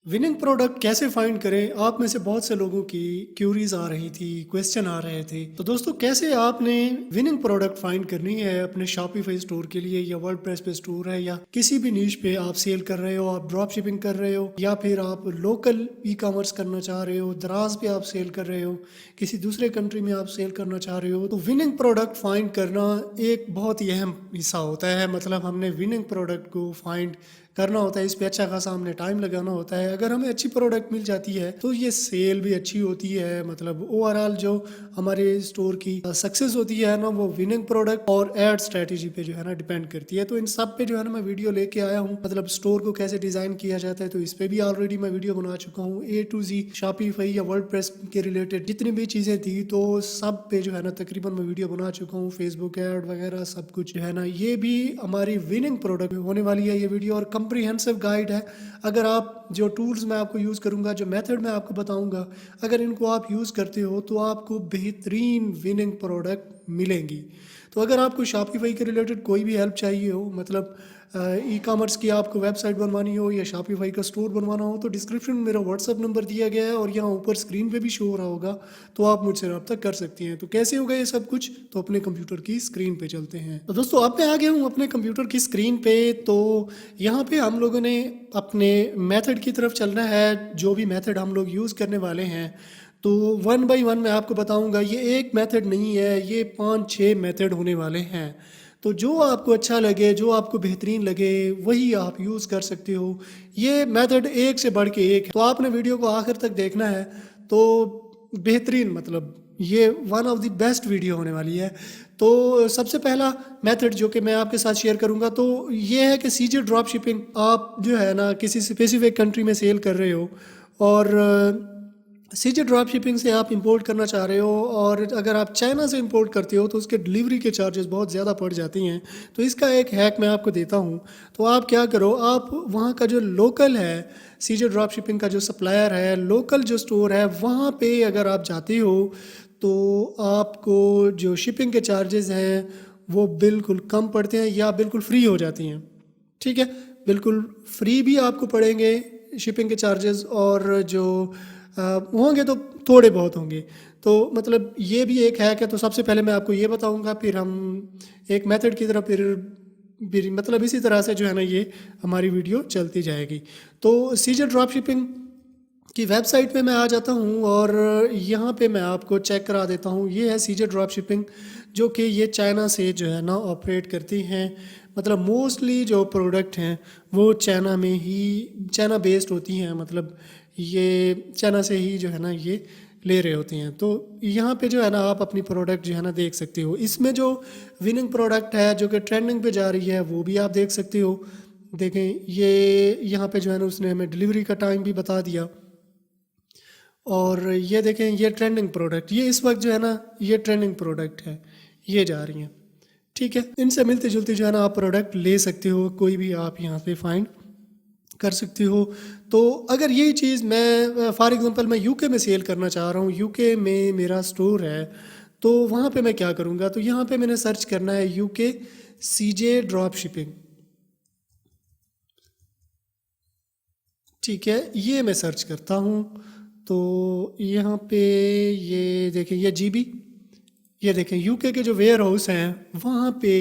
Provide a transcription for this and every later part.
Winning product कैसे find करें? आप में से बहुत से लोगों की क्यूरीज आ रही थी, क्वेश्चन आ रहे थे। तो दोस्तों, कैसे आपने विनिंग प्रोडक्ट फाइंड करनी है अपने शॉपिफाई स्टोर के लिए, या वर्डप्रेस पे स्टोर है, या किसी भी नीश पे आप सेल कर रहे हो, आप ड्रॉप शिपिंग कर रहे हो, या फिर आप लोकल ई कॉमर्स करना चाह रहे हो, दराज पे आप सेल कर रहे हो, किसी दूसरे कंट्री में आप सेल करना चाह रहे हो, तो विनिंग प्रोडक्ट फाइंड करना एक बहुत ही अहम हिस्सा होता है। मतलब हमने विनिंग प्रोडक्ट को फाइंड करना होता है, इस पे अच्छा खासा हमने टाइम लगाना होता है। अगर हमें अच्छी प्रोडक्ट मिल जाती है तो ये सेल भी अच्छी होती है। मतलब ओवरऑल जो हमारे स्टोर की सक्सेस होती है ना, वो विनिंग प्रोडक्ट और एड स्ट्रेटेजी पे जो है ना डिपेंड करती है। तो इन सब पे जो है ना मैं वीडियो लेके आया हूँ। मतलब स्टोर को कैसे डिजाइन किया जाता है, तो इस पे भी ऑलरेडी मैं वीडियो बना चुका हूँ। A to Z शॉपिफाई या वर्डप्रेस के रिलेटेड जितनी भी चीजें थी, तो सब पे जो है ना तकरीबन मैं वीडियो बना चुका हूँ। फेसबुक एड वगैरह सब कुछ जो है ना, ये भी हमारी विनिंग प्रोडक्ट होने वाली है ये वीडियो, और कंप्रीहेंसिव गाइड है। अगर आप जो टूल्स मैं आपको यूज़ करूँगा, जो मेथड मैं आपको बताऊँगा, अगर इनको आप यूज़ करते हो तो आपको बेहतरीन विनिंग प्रोडक्ट मिलेंगी। तो अगर आपको शॉपिफाई के रिलेटेड कोई भी हेल्प चाहिए हो, मतलब ई कॉमर्स की आपको वेबसाइट बनवानी हो या शॉपिफाई का स्टोर बनवाना हो, तो डिस्क्रिप्शन में मेरा व्हाट्सअप नंबर दिया गया है और यहाँ ऊपर स्क्रीन पे भी शो हो रहा होगा, तो आप मुझसे रब्ता कर सकती हैं। तो कैसे होगा ये सब कुछ, तो अपने कंप्यूटर की स्क्रीन पे चलते हैं। तो दोस्तों, अब मैं आ गया हूँ अपने कंप्यूटर की स्क्रीन पे। तो यहाँ पे हम लोगों ने अपने मेथड की तरफ चलना है, जो भी मेथड हम लोग यूज़ करने वाले हैं। तो वन बाई वन मैं आपको बताऊंगा। ये एक मेथड नहीं है, ये 5-6 मेथड होने वाले हैं। तो जो आपको अच्छा लगे, जो आपको बेहतरीन लगे, वही आप यूज़ कर सकते हो। ये मेथड एक से बढ़ के एक है, तो आपने वीडियो को आखिर तक देखना है। तो बेहतरीन, मतलब ये one of the best video होने वाली है। तो सबसे पहला मेथड जो कि मैं आपके साथ शेयर करूंगा, तो ये है कि सीजे ड्रॉप शिपिंग। आप जो है ना किसी स्पेसिफिक कंट्री में सेल कर रहे हो, और सीजे ड्रॉप शिपिंग से आप इंपोर्ट करना चाह रहे हो, और अगर आप चाइना से इंपोर्ट करते हो तो उसके डिलीवरी के चार्जेस बहुत ज़्यादा पड़ जाती हैं। तो इसका एक हैक मैं आपको देता हूँ। तो आप क्या करो, आप वहाँ का जो लोकल है, सीजे ड्रॉप शिपिंग का जो सप्लायर है, लोकल जो स्टोर है, वहाँ पे अगर आप जाते हो तो आपको जो शिपिंग के चार्जेस हैं वो बिल्कुल कम पड़ते हैं या बिल्कुल फ्री हो जाती हैं। ठीक है, बिल्कुल फ्री भी आपको पड़ेंगे शिपिंग के चार्जेस, और जो होंगे तो थोड़े बहुत होंगे। तो मतलब ये भी एक हैक है। तो सबसे पहले मैं आपको ये बताऊंगा, फिर हम एक मेथड की तरफ फिर मतलब इसी तरह से जो है ना ये हमारी वीडियो चलती जाएगी। तो सीजर ड्रॉप शिपिंग की वेबसाइट पे मैं आ जाता हूँ, और यहाँ पे मैं आपको चेक करा देता हूँ। ये है सीजर ड्रॉप शिपिंग, जो कि ये चाइना से जो है ना ऑपरेट करती हैं। मतलब मोस्टली जो प्रोडक्ट हैं वो चाइना में ही, चाइना बेस्ड होती हैं। मतलब ये चाइना से ही जो है ना ये ले रहे होते हैं। तो यहाँ पे जो है ना आप अपनी प्रोडक्ट जो है ना देख सकते हो। इसमें जो विनिंग प्रोडक्ट है जो कि ट्रेंडिंग पे जा रही है, वो भी आप देख सकते हो। देखें, ये यहाँ पे जो है ना उसने हमें डिलीवरी का टाइम भी बता दिया। और ये देखें, ये ट्रेंडिंग प्रोडक्ट, ये इस वक्त जो है ना ये ट्रेंडिंग प्रोडक्ट है, ये जा रही हैं। ठीक है, इनसे मिलती जुलती जो है ना आप प्रोडक्ट ले सकते हो, कोई भी आप यहाँ पे फाइंड कर सकते हो। तो अगर यही चीज़ मैं फॉर एग्जांपल मैं यूके में सेल करना चाह रहा हूँ, यूके में मेरा स्टोर है, तो वहाँ पे मैं क्या करूँगा, तो यहाँ पे मैंने सर्च करना है यूके सीजे ड्रॉप शिपिंग। ठीक है, ये मैं सर्च करता हूँ। तो यहाँ पे ये देखें, ये जीबी, ये देखें यूके के जो वेयर हाउस हैं वहाँ पे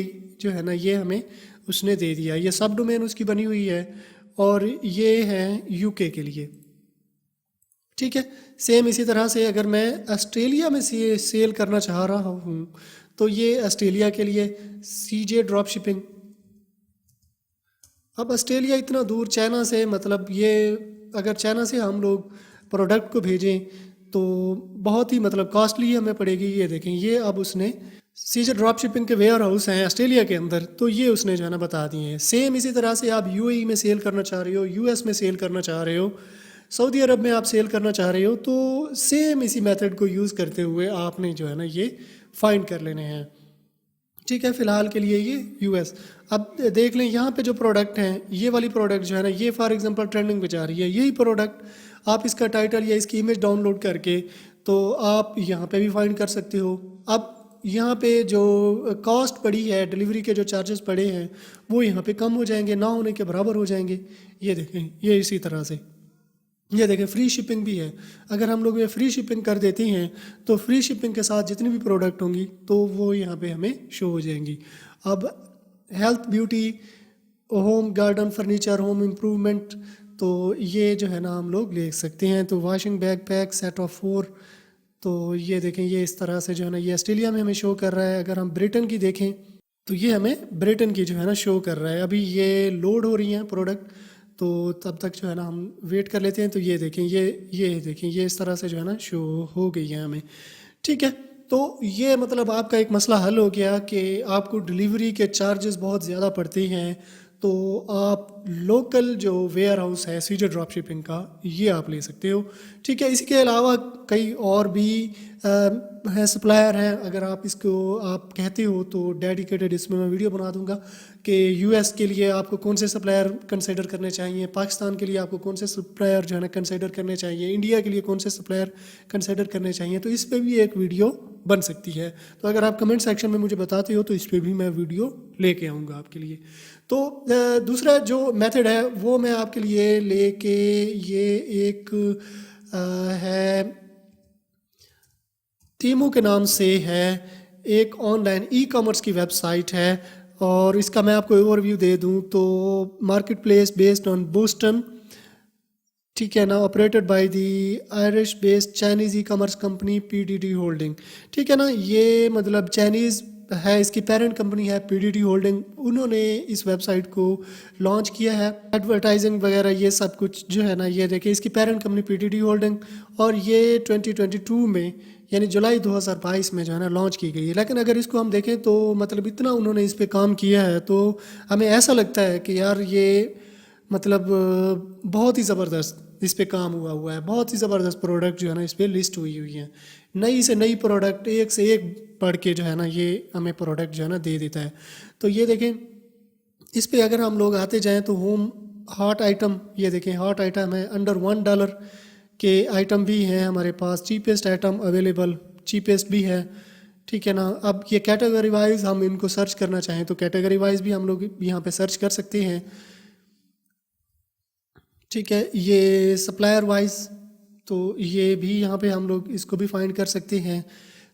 जो है ना ये हमें उसने दे दिया। ये सब डोमेन उसकी बनी हुई है, और ये है यूके के लिए। ठीक है, सेम इसी तरह से अगर मैं ऑस्ट्रेलिया में सेल करना चाह रहा हूँ, तो ये ऑस्ट्रेलिया के लिए सीजे ड्रॉप शिपिंग। अब ऑस्ट्रेलिया इतना दूर चाइना से, मतलब ये अगर चाइना से हम लोग प्रोडक्ट को भेजें तो बहुत ही मतलब कॉस्टली हमें पड़ेगी। ये देखें, ये अब उसने सीजर ड्रॉप शिपिंग के वेयर हाउस हैं ऑस्ट्रेलिया के अंदर, तो ये उसने जो है ना बता दिए हैं। सेम इसी तरह से आप यूएई में सेल करना चाह रहे हो, यूएस में सेल करना चाह रहे हो, सऊदी अरब में आप सेल करना चाह रहे हो, तो सेम इसी मेथड को यूज़ करते हुए आपने जो है ना ये फाइंड कर लेने हैं। ठीक है, फ़िलहाल के लिए ये यूएस। अब देख लें यहाँ पे जो प्रोडक्ट हैं, ये वाली प्रोडक्ट जो है ना ये फॉर एग्जांपल ट्रेंडिंग पे जा रही है। यही प्रोडक्ट आप इसका टाइटल या इसकी इमेज डाउनलोड करके तो आप यहाँ पे भी फाइंड कर सकते हो। अब यहाँ पे जो कॉस्ट पड़ी है, डिलीवरी के जो चार्जेस पड़े हैं, वो यहाँ पे कम हो जाएंगे, ना होने के बराबर हो जाएंगे। ये देखें, ये इसी तरह से। یہ دیکھیں فری شپنگ بھی ہے، اگر ہم لوگ یہ فری شپنگ کر دیتے ہیں تو فری شپنگ کے ساتھ جتنی بھی پروڈکٹ ہوں گی تو وہ یہاں پہ ہمیں شو ہو جائیں گی۔ اب health, beauty, home, garden, furniture, home improvement, تو یہ جو ہے نا ہم لوگ لے سکتے ہیں۔ تو washing bag pack set of 4، تو یہ دیکھیں یہ اس طرح سے جو ہے نا یہ آسٹریلیا میں ہمیں شو کر رہا ہے۔ اگر ہم بریٹن کی دیکھیں تو یہ ہمیں بریٹن کی جو ہے نا شو کر رہا ہے۔ ابھی یہ لوڈ ہو رہی ہیں پروڈکٹ، تو تب تک جو ہے نا ہم ویٹ کر لیتے ہیں۔ تو یہ دیکھیں یہ دیکھیں یہ اس طرح سے جو ہے نا شو ہو گئی ہے ہمیں، ٹھیک ہے۔ تو یہ مطلب آپ کا ایک مسئلہ حل ہو گیا کہ آپ کو ڈلیوری کے چارجز بہت زیادہ پڑتے ہیں، تو آپ لوکل جو ویئر ہاؤس ہے سیجر ڈراپ شپنگ کا یہ آپ لے سکتے ہو، ٹھیک ہے۔ اس کے علاوہ کئی اور بھی ہے سپلائر ہیں، اگر آپ اس کو آپ کہتے ہو تو ڈیڈیکیٹڈ اس میں ویڈیو بنا دوں گا کہ یو ایس کے لیے آپ کو کون سے سپلائر کنسیڈر کرنے چاہیے، پاکستان کے لیے آپ کو کون سے سپلائر جو ہے نا کنسیڈر کرنے چاہیے، انڈیا کے لیے کون سے سپلائر کنسیڈر کرنے چاہیے، تو اس پہ بھی ایک ویڈیو بن سکتی ہے۔ تو اگر آپ کمنٹ سیکشن میں مجھے بتاتے ہو تو اس پہ بھی میں ویڈیو لے کے آؤں گا آپ کے لیے۔ تو دوسرا جو میتھڈ ہے وہ میں آپ کے لیے لے کے یہ ایک ہے تیمو کے نام سے ہے، ایک آن لائن ای کامرس کی ویب سائٹ ہے، اور اس کا میں آپ کو اوور ویو دے دوں تو market place based on Boston, ٹھیک ہے نا، operated by the Irish based Chinese e commerce company P D D holding, ٹھیک ہے نا۔ یہ مطلب چائنیز ہے، اس کی پیرنٹ کمپنی ہے پی ڈی ڈی ہولڈنگ، انہوں نے اس ویب سائٹ کو لانچ کیا ہے، ایڈورٹائزنگ وغیرہ یہ سب کچھ جو ہے نا یہ دیکھیں اس کی parent company P D D holding, اور یہ 2022 میں یعنی جولائی 2022 میں جو ہے نا لانچ کی گئی ہے۔ لیکن اگر اس کو ہم دیکھیں تو مطلب اتنا انہوں نے اس پہ کام کیا ہے تو ہمیں ایسا لگتا ہے کہ یار یہ مطلب بہت ہی زبردست اس پہ کام ہوا ہے، بہت ہی زبردست پروڈکٹ جو ہے نا اس پہ لسٹ ہوئی ہیں، نئی سے نئی پروڈکٹ ایک سے ایک پڑھ کے جو ہے نا یہ ہمیں پروڈکٹ جو ہے نا دے دیتا ہے۔ تو یہ دیکھیں اس پہ اگر ہم لوگ آتے جائیں تو ہوم ہاٹ آئٹم، یہ دیکھیں ہاٹ آئٹم ہے انڈر $1 کے آئٹم بھی ہیں ہمارے پاس، چیپسٹ آئٹم اویلیبل، چیپسٹ بھی ہے، ٹھیک ہے نا۔ اب یہ کیٹیگری وائز ہم ان کو سرچ کرنا چاہیں تو کیٹیگری وائز بھی ہم لوگ یہاں پہ سرچ کر سکتے ہیں، ٹھیک ہے۔ یہ سپلائر وائز تو یہ بھی یہاں پہ ہم لوگ اس کو بھی فائنڈ کر سکتے ہیں۔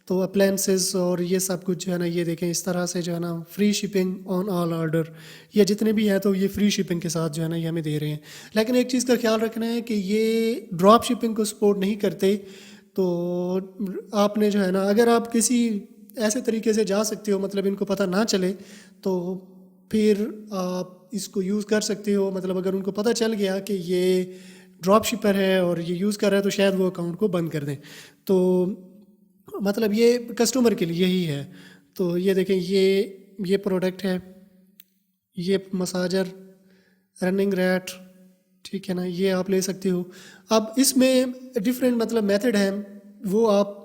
تو اپلائنسز اور یہ سب کچھ جو ہے نا یہ دیکھیں اس طرح سے جو ہے نا فری شپنگ آن آل آرڈر، یہ جتنے بھی ہیں تو یہ فری شپنگ کے ساتھ جو ہے نا یہ ہمیں دے رہے ہیں۔ لیکن ایک چیز کا خیال رکھنا ہے کہ یہ ڈراپ شپنگ کو سپورٹ نہیں کرتے، تو آپ نے جو ہے نا اگر آپ کسی ایسے طریقے سے جا سکتے ہو مطلب ان کو پتہ نہ چلے تو پھر آپ اس کو یوز کر سکتے ہو، مطلب اگر ان کو پتہ چل گیا کہ یہ ڈراپ شپر ہے اور یہ یوز کر رہا ہے تو شاید وہ اکاؤنٹ کو بند کر دیں، تو مطلب یہ کسٹمر کے لیے ہی ہے۔ تو یہ دیکھیں یہ پروڈکٹ ہے، یہ مساجر رننگ ریٹ، ٹھیک ہے نا، یہ آپ لے سکتے ہو۔ اب اس میں ڈفرینٹ مطلب میتھڈ ہیں وہ آپ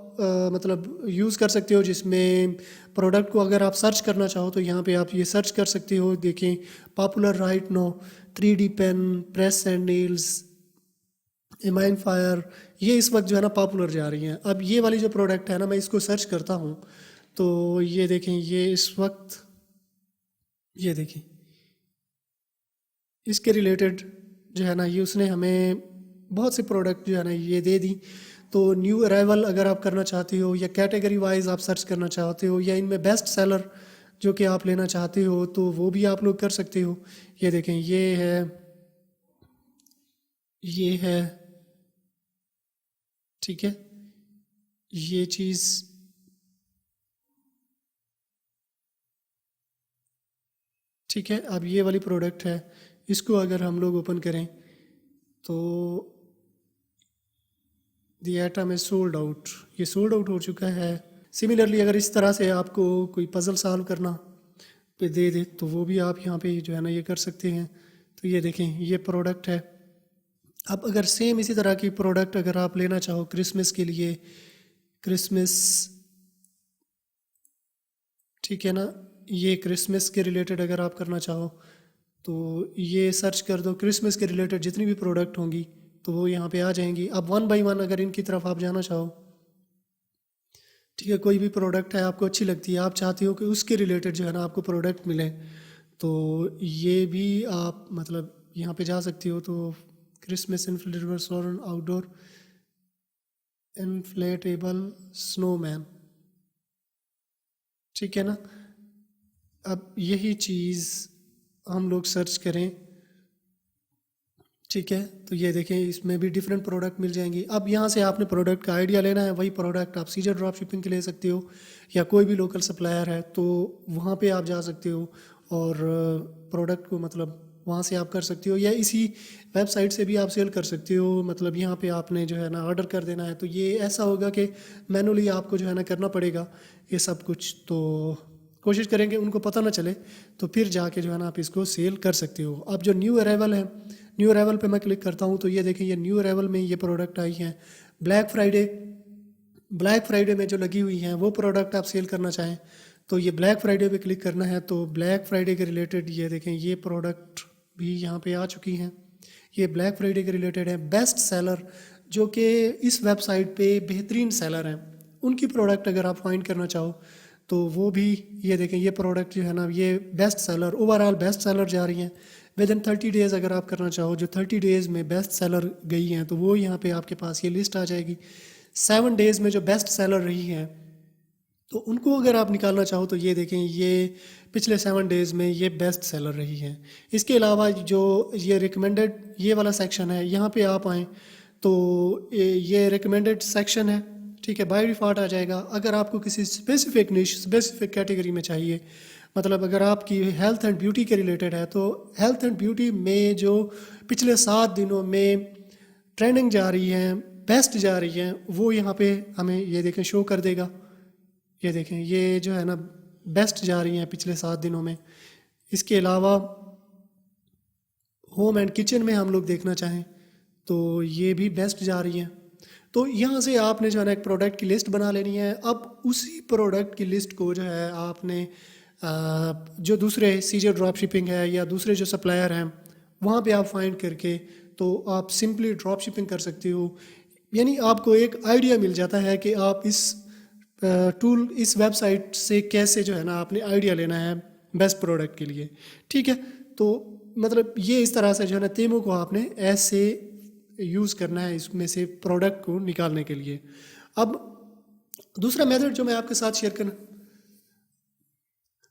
مطلب یوز کر سکتے ہو، جس میں پروڈکٹ کو اگر آپ سرچ کرنا چاہو تو یہاں پہ آپ یہ سرچ کر سکتے ہو، دیکھیں popular right now 3D pen, press and nails, ایمائن فائر، یہ اس وقت جو ہے نا پاپولر جا رہی ہیں۔ اب یہ والی جو پروڈکٹ ہے نا میں اس کو سرچ کرتا ہوں تو یہ دیکھیں یہ اس وقت یہ دیکھیں اس کے ریلیٹڈ جو ہے نا یہ اس نے ہمیں بہت سے پروڈکٹ جو ہے نا یہ دے دی۔ تو نیو ارائیول اگر آپ کرنا چاہتے ہو یا کیٹیگری وائز آپ سرچ کرنا چاہتے ہو یا ان میں بیسٹ سیلر جو کہ آپ لینا چاہتے ہو تو وہ بھی آپ لوگ کر سکتے ہو۔ یہ دیکھیں یہ ہے ٹھیک ہے، یہ چیز ٹھیک ہے۔ اب یہ والی پروڈکٹ ہے، اس کو اگر ہم لوگ اوپن کریں تو the item is sold out, یہ سولڈ آؤٹ ہو چکا ہے۔ سملرلی اگر اس طرح سے آپ کو کوئی پزل سالو کرنا پہ دے دے تو وہ بھی آپ یہاں پہ جو ہے نا یہ کر سکتے ہیں۔ تو یہ دیکھیں یہ پروڈکٹ ہے۔ اب اگر سیم اسی طرح کی پروڈکٹ اگر آپ لینا چاہو کرسمس کے لیے، کرسمس، ٹھیک ہے نا، یہ کرسمس کے ریلیٹڈ اگر آپ کرنا چاہو تو یہ سرچ کر دو، کرسمس کے ریلیٹڈ جتنی بھی پروڈکٹ ہوں گی تو وہ یہاں پہ آ جائیں گی۔ اب 1 بائی 1 اگر ان کی طرف آپ جانا چاہو، ٹھیک ہے، کوئی بھی پروڈکٹ ہے آپ کو اچھی لگتی ہے، آپ چاہتے ہو کہ اس کے ریلیٹڈ جو ہے نا آپ کو پروڈکٹ ملے، تو یہ بھی آپ مطلب یہاں پہ جا سکتے ہو۔ تو Christmas inflatable Solan outdoor inflatable snowman, ठीक है ना। अब यही चीज़ हम लोग सर्च करें, ठीक है, तो ये देखें इसमें भी डिफरेंट प्रोडक्ट मिल जाएंगी। अब यहाँ से आपने प्रोडक्ट का आइडिया लेना है, वही प्रोडक्ट आप सीजर ड्रॉप शिपिंग के ले सकते हो या कोई भी लोकल सप्लायर है तो वहाँ पे आप जा सकते हो और प्रोडक्ट को मतलब वहाँ से आप कर सकते हो, या इसी वेबसाइट से भी आप सेल कर सकते हो। मतलब यहाँ पे आपने जो है ना ऑर्डर कर देना है, तो ये ऐसा होगा कि मैनुअली आपको जो है ना करना पड़ेगा ये सब कुछ, तो कोशिश करेंगे उनको पता ना चले, तो फिर जाके जो है ना आप इसको सेल कर सकते हो। अब जो न्यू अराइवल है, न्यू अराइवल पे मैं क्लिक करता हूँ तो ये देखें ये न्यू अराइवल में ये प्रोडक्ट आई हैं। ब्लैक फ्राइडे में जो लगी हुई हैं वो प्रोडक्ट आप सेल करना चाहें तो ये ब्लैक फ्राइडे पे क्लिक करना है। तो ब्लैक फ्राइडे के रिलेटेड ये देखें ये प्रोडक्ट भी यहाँ पे आ चुकी हैं। ये ब्लैक फ्राइडे के रिलेटेड है। बेस्ट सेलर जो कि इस वेबसाइट पे बेहतरीन सेलर हैं, उनकी प्रोडक्ट अगर आप फाइंड करना चाहो तो वो भी ये देखें ये प्रोडक्ट जो है ना ये best seller, overall best seller जा रही हैं। विद इन 30 डेज़ अगर आप करना चाहो, जो 30 डेज़ में बेस्ट सेलर गई हैं तो वो यहाँ पे आपके पास ये लिस्ट आ जाएगी। 7 डेज़ में जो बेस्ट सेलर रही हैं तो उनको अगर आप निकालना चाहो तो ये देखें ये पिछले 7 डेज़ में ये बेस्ट सेलर रही हैं। इसके अलावा जो ये रिकमेंडेड ये वाला सेक्शन है, यहाँ पे आप आएँ तो ये रिकमेंडेड सेक्शन है, ठीक है, बाय डिफ़ॉल्ट आ जाएगा। अगर आपको किसी स्पेसिफिक निश स्पेसिफिक कैटेगरी में चाहिए, मतलब अगर आपकी हेल्थ एंड ब्यूटी के रिलेटेड है तो हेल्थ एंड ब्यूटी में जो पिछले 7 दिनों में ट्रेंडिंग जा रही हैं, बेस्ट जा रही हैं, वो यहाँ पे हमें ये देखें शो कर देगा। ये देखें ये जो है ना बेस्ट जा रही हैं पिछले 7 दिनों में। इसके अलावा होम एंड किचन में हम लोग देखना चाहें तो ये भी बेस्ट जा रही हैं। तो यहाँ से आपने जो है ना एक प्रोडक्ट की लिस्ट बना लेनी है। अब उसी प्रोडक्ट की लिस्ट को जो है आपने जो दूसरे सीजर ड्रॉप शिपिंग है या दूसरे जो सप्लायर हैं वहाँ पे आप फाइंड करके तो आप सिंपली ड्रॉप शिपिंग कर सकते हो। यानी आपको एक आइडिया मिल जाता है कि आप इस वेबसाइट से कैसे जो है ना आपने आइडिया लेना है बेस्ट प्रोडक्ट के लिए, ठीक है। तो मतलब ये इस तरह से जो है ना तेमो को आपने ऐसे यूज़ करना है इसमें से प्रोडक्ट को निकालने के लिए। अब दूसरा मेथड जो मैं आपके साथ शेयर करना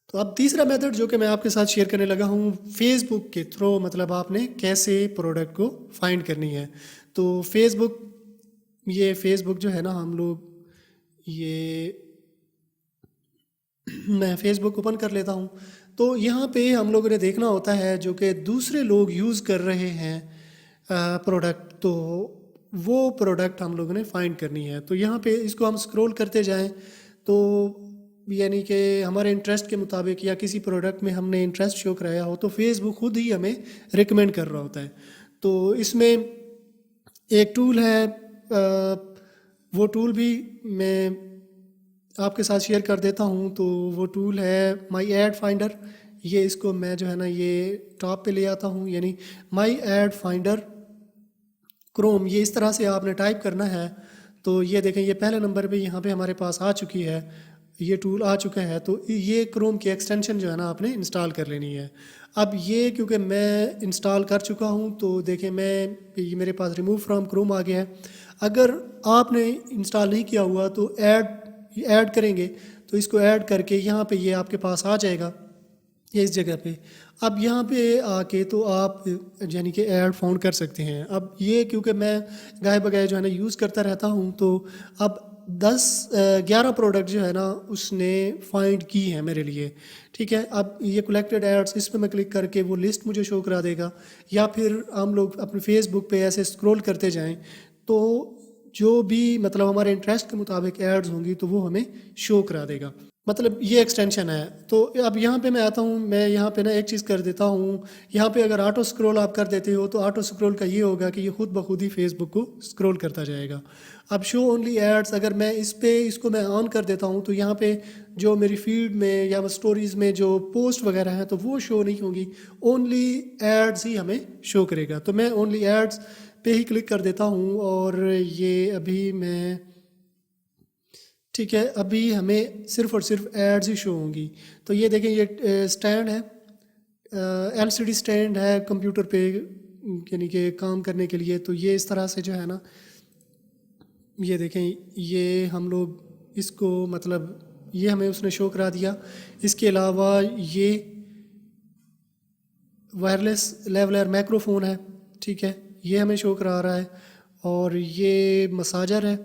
तो अब तीसरा मेथड जो कि मैं आपके साथ शेयर करने लगा हूँ फेसबुक के थ्रू, मतलब आपने कैसे प्रोडक्ट को फाइंड करनी है। तो फेसबुक जो है ना हम लोग मैं फेसबुक ओपन कर लेता हूँ। तो यहाँ पे हम लोगों ने देखना होता है जो कि दूसरे लोग यूज़ कर रहे हैं प्रोडक्ट, तो वो प्रोडक्ट हम लोगों ने फाइंड करनी है। तो यहाँ पे इसको हम स्क्रॉल करते जाएं तो यानी कि हमारे इंटरेस्ट के मुताबिक या किसी प्रोडक्ट में हमने इंटरेस्ट शो कराया हो तो फेसबुक खुद ही हमें रिकमेंड कर रहा होता है। तो इसमें एक टूल है, वो टूल भी मैं आपके साथ शेयर कर देता हूँ। तो वो टूल है माई एड फाइंडर। ये इसको मैं जो है ना ये टॉप पे ले आता हूँ, यानी माई एड फाइंडर क्रोम, ये इस तरह से आपने टाइप करना है। तो ये देखें ये पहले नंबर पे यहाँ पे हमारे पास आ चुकी है, ये टूल आ चुका है। तो ये क्रोम की एक्सटेंशन जो है ना आपने इंस्टॉल कर लेनी है। अब ये क्योंकि मैं इंस्टॉल कर चुका हूँ तो देखें ये मेरे पास रिमूव फ्रॉम क्रोम आ गया है। अगर आपने इंस्टॉल नहीं किया हुआ तो ऐड करेंगे तो इसको ऐड करके यहाँ पे ये आपके पास आ जाएगा, ये इस जगह पे। अब यहाँ पे आके तो आप यानी कि ऐड फाउंड कर सकते हैं। अब ये क्योंकि मैं गाय बगाए जो है ना यूज़ करता रहता हूँ तो अब 11 प्रोडक्ट जो है ना उसने फाइंड की है मेरे लिए, ठीक है। अब ये कलेक्टेड एड्स, इस पर मैं क्लिक करके वो लिस्ट मुझे शो करा देगा, या फिर हम लोग अपने फेसबुक पे ऐसे स्क्रॉल करते जाएं तो जो भी मतलब हमारे इंटरेस्ट के मुताबिक एड्स होंगी तो वो हमें शो करा देगा। मतलब ये एक्सटेंशन है। तो अब यहाँ पे मैं आता हूँ, मैं यहाँ पे ना एक चीज़ कर देता हूँ, यहाँ पे अगर ऑटो स्क्रॉल आप कर देते हो तो ऑटो स्क्रॉल का ये होगा कि ये खुद ब खुद ही फेसबुक को स्क्रॉल करता जाएगा। अब शो ओनली एड्स, अगर मैं इसको मैं ऑन कर देता हूँ तो यहाँ पे जो मेरी फीड में या स्टोरीज़ में जो पोस्ट वगैरह हैं तो वो शो नहीं होंगी, ओनली एड्स ही हमें शो करेगा। तो मैं ओनली एड्स पे ही क्लिक कर देता हूँ और ये अभी मैं ठीक है, अभी हमें सिर्फ और सिर्फ एड्स ही शो होंगी। तो ये देखें ये स्टैंड है, एलसीडी स्टैंड है कंप्यूटर पे, یعنی کہ کام کرنے کے لیے. تو یہ اس طرح سے جو ہے نا یہ دیکھیں یہ ہم لوگ اس کو مطلب یہ ہمیں اس نے شو کرا دیا. اس کے علاوہ یہ وائرلیس لیولر مائکرو فون ہے, ٹھیک ہے, یہ ہمیں شو کرا رہا ہے. اور یہ مساجر ہے,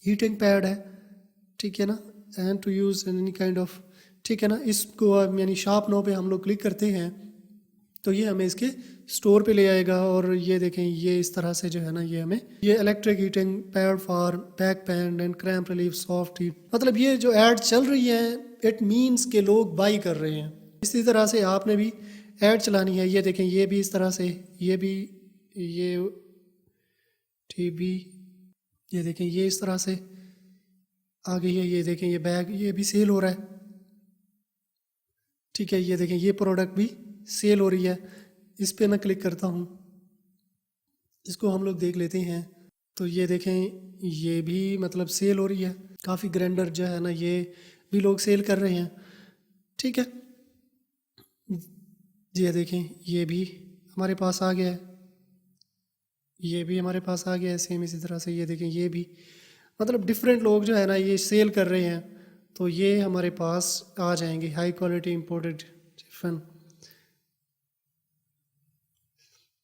ہیٹنگ پیڈ ہے, ٹھیک ہے نا, and to use any kind of, ٹھیک ہے نا. اس کو یعنی شاپ نو پہ ہم لوگ کلک کرتے ہیں تو یہ ہمیں اس کے اسٹور پہ لے آئے گا. اور یہ دیکھیں یہ اس طرح سے جو ہے نا یہ ہمیں یہ electric heating pad for back pain and cramp relief soft heat, مطلب یہ جو ایڈ چل رہی ہیں اٹ مینس کہ لوگ بائی کر رہے ہیں. اسی طرح سے آپ نے بھی ایڈ چلانی ہے. یہ دیکھیں یہ بھی اس طرح سے, یہ بھی یہ ٹی بی, یہ دیکھیں یہ اس طرح سے آ گئی ہے. یہ دیکھیں یہ بیگ یہ بھی سیل ہو رہا ہے, ٹھیک ہے. یہ دیکھیں یہ پروڈکٹ بھی سیل ہو رہی ہے. اس پہ میں کلک کرتا ہوں, اس کو ہم لوگ دیکھ لیتے ہیں. تو یہ دیکھیں یہ بھی مطلب سیل ہو رہی ہے. کافی گرینڈر جو ہے نا یہ بھی لوگ سیل کر رہے ہیں, ٹھیک ہے. یہ دیکھیں یہ بھی ہمارے پاس آ گیا ہے, یہ بھی ہمارے پاس آ گیا ہے سیم اسی طرح سے. یہ دیکھیں یہ بھی مطلب ڈفرینٹ لوگ جو ہے نا یہ سیل کر رہے ہیں تو یہ ہمارے پاس آ جائیں گے. ہائی کوالٹی امپورٹڈ فن,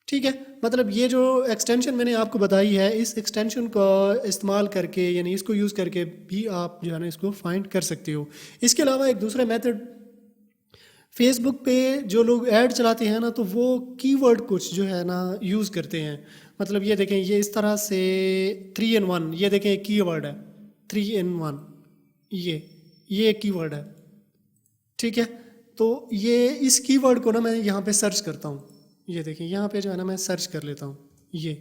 ٹھیک ہے. مطلب یہ جو ایکسٹینشن میں نے آپ کو بتائی ہے اس ایکسٹینشن کو استعمال کر کے یعنی اس کو یوز کر کے بھی آپ جو ہے نا اس کو فائنڈ کر سکتے ہو. اس کے علاوہ ایک دوسرا میتھڈ, فیس بک پہ جو لوگ ایڈ چلاتے ہیں نا تو وہ کی ورڈ کچھ جو ہے نا یوز کرتے ہیں. مطلب یہ دیکھیں یہ اس طرح سے 3-in-1, یہ دیکھیں ایک کی ورڈ ہے 3-in-1, یہ ایک کی ورڈ ہے, ٹھیک ہے. تو یہ اس کی ورڈ کو نا میں یہاں پہ سرچ کرتا ہوں. یہ دیکھیں یہاں پہ جو ہے نا میں سرچ کر لیتا ہوں. یہ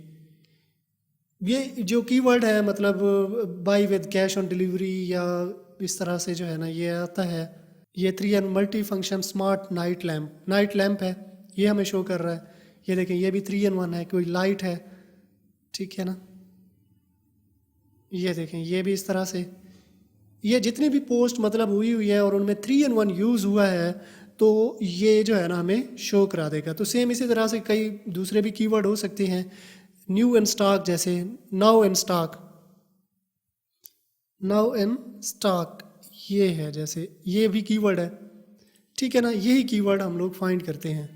جو کی ورڈ ہے مطلب by with cash on delivery یا اس طرح سے جو ہے نا یہ آتا ہے. یہ 3 multi function smart night lamp ہے, یہ ہمیں شو کر رہا ہے. یہ دیکھیں یہ بھی 3-in-1 ہے, کوئی لائٹ ہے, ٹھیک ہے نا. یہ دیکھیں یہ بھی اس طرح سے, یہ جتنی بھی پوسٹ مطلب ہوئی ہے اور ان میں 3-in-1 یوز ہوا ہے تو یہ جو ہے نا ہمیں شو کرا دے گا. تو سیم اسی طرح سے کئی دوسرے بھی کی ورڈ ہو سکتے ہیں. نیو ان اسٹاک, جیسے ناؤ ان اسٹاک یہ ہے, جیسے یہ بھی کی ورڈ ہے, ٹھیک ہے نا. یہی کی ورڈ ہم لوگ فائنڈ کرتے ہیں,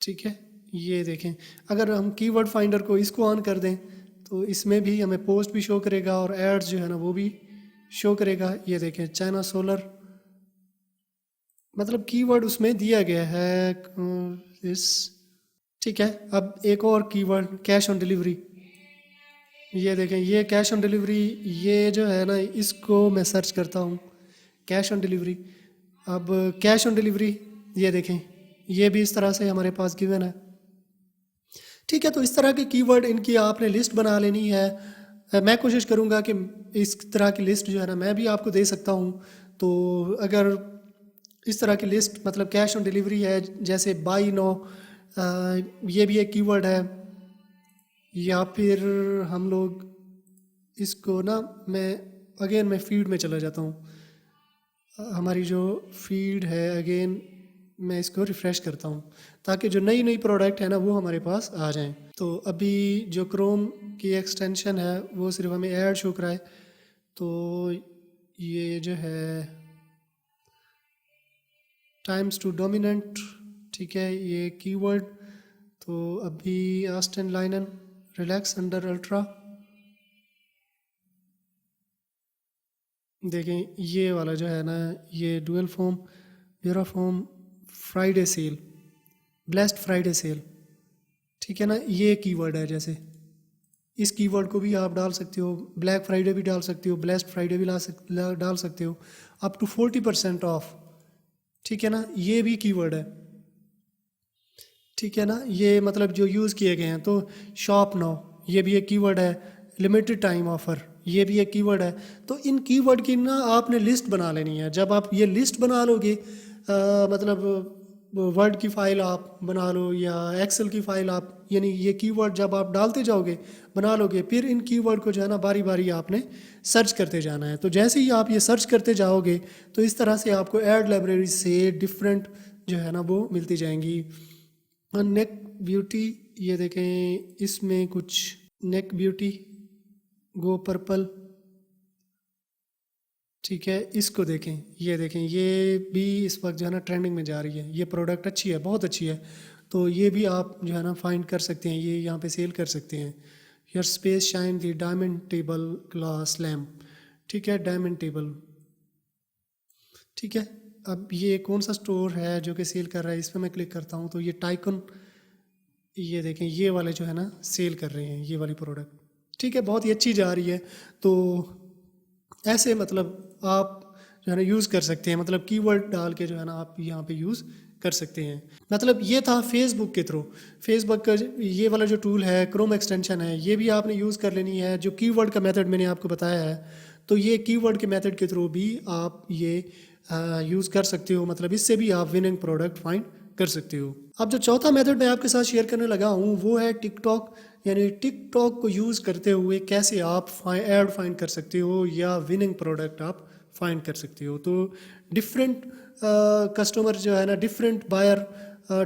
ٹھیک ہے. یہ دیکھیں اگر ہم کی ورڈ فائنڈر کو اس کو آن کر دیں تو اس میں بھی ہمیں پوسٹ بھی شو کرے گا اور ایڈز جو ہے نا وہ بھی شو کرے گا. یہ دیکھیں چائنا سولر, مطلب کی ورڈ اس میں دیا گیا ہے ٹھیک ہے. اب ایک اور کی ورڈ کیش آن ڈیلیوری, یہ دیکھیں یہ کیش آن ڈیلیوری, یہ جو ہے نا اس کو میں سرچ کرتا ہوں کیش آن ڈیلیوری. اب کیش آن ڈیلیوری یہ دیکھیں یہ بھی اس طرح سے ہمارے پاس گیون ہے, ٹھیک ہے. تو اس طرح کے کی ورڈ ان کی آپ نے لسٹ بنا لینی ہے. میں کوشش کروں گا کہ اس طرح کی لسٹ جو ہے نا میں بھی آپ کو دے سکتا ہوں. تو اگر اس طرح کی لسٹ مطلب کیش آن ڈیلیوری ہے, جیسے بائی نو, یہ بھی ایک کی ورڈ ہے. یا پھر ہم لوگ اس کو نا میں فیڈ میں چلا جاتا ہوں. ہماری جو فیڈ ہے اگین میں اس کو ریفریش کرتا ہوں تاکہ جو نئی پروڈکٹ ہے نا وہ ہمارے پاس آ جائیں. تو ابھی جو کروم کی ایکسٹینشن ہے وہ صرف ہمیں ایڈ شو کرائے. تو یہ جو ہے ٹائمز ٹو ڈومیننٹ, ٹھیک ہے, یہ کی ورڈ. تو ابھی Austin linen relax under ultra, دیکھیں یہ والا جو ہے نا یہ ڈویل فوم بیورا foam Friday sale, blessed Friday sale, ٹھیک ہے نا. یہ کی ورڈ ہے, جیسے اس کی ورڈ کو بھی آپ ڈال سکتے ہو, بلیک فرائیڈے بھی ڈال سکتے ہو, بلیسڈ فرائیڈے بھی ڈال سکتے ہو, اپ ٹو 40% آف, ٹھیک ہے نا. یہ بھی کی ورڈ ہے, ٹھیک ہے نا. یہ مطلب جو یوز کیے گئے ہیں. تو شاپ نو یہ بھی ایک کی ورڈ ہے, لمیٹڈ ٹائم آفر یہ بھی ایک کی ورڈ ہے. تو ان کی ورڈ کی نا آپ نے لسٹ بنا لینی ہے. جب آپ یہ لسٹ بنا لو گے مطلب वर्ड की फ़ाइल आप बना लो या एक्सेल की फ़ाइल आप, यानी ये कीवर्ड जब आप डालते जाओगे बना लोगे, फिर इन कीवर्ड को जो है ना बारी बारी आपने सर्च करते जाना है। तो जैसे ही आप ये सर्च करते जाओगे तो इस तरह से आपको ऐड लाइब्रेरी से डिफरेंट जो है ना वो मिलती जाएंगी। नेक ब्यूटी, ये देखें इसमें कुछ नेक ब्यूटी, गो पर्पल, ठीक है, इसको देखें, ये देखें, ये भी इस वक्त जो है ना ट्रेंडिंग में जा रही है। ये प्रोडक्ट अच्छी है, बहुत अच्छी है, तो ये भी आप जो है ना फाइंड कर सकते हैं, ये यहाँ पे सेल कर सकते हैं। Your space shine the diamond table glass lamp, ठीक है, डायमंड टेबल, ठीक है। अब ये कौन सा स्टोर है जो कि सेल कर रहा है, इस पर मैं क्लिक करता हूँ तो ये टाइकन, ये देखें ये वाले जो है ना सेल कर रहे हैं ये वाली प्रोडक्ट, ठीक है, बहुत ही अच्छी जा रही है। तो ऐसे मतलब आप जो है ना यूज़ कर सकते हैं, मतलब कीवर्ड डाल के जो है ना आप यहाँ पे यूज़ कर सकते हैं। मतलब ये था फेसबुक के थ्रू। फेसबुक का ये वाला जो टूल है, क्रोम एक्सटेंशन है, ये भी आपने यूज़ कर लेनी है। जो कीवर्ड का मेथड मैंने आपको बताया है, तो ये कीवर्ड के मेथड के थ्रू भी आप ये यूज़ कर सकते हो, मतलब इससे भी आप विनिंग प्रोडक्ट फाइंड कर सकते हो। अब जो चौथा मेथड मैं आपके साथ शेयर करने लगा हूँ वो है टिकटॉक, यानी टिकटॉक को यूज़ करते हुए कैसे आप ऐड फाइंड कर सकते हो या विनिंग प्रोडक्ट आप फाइंड कर सकते हो। तो डिफरेंट कस्टमर जो है ना, different buyer,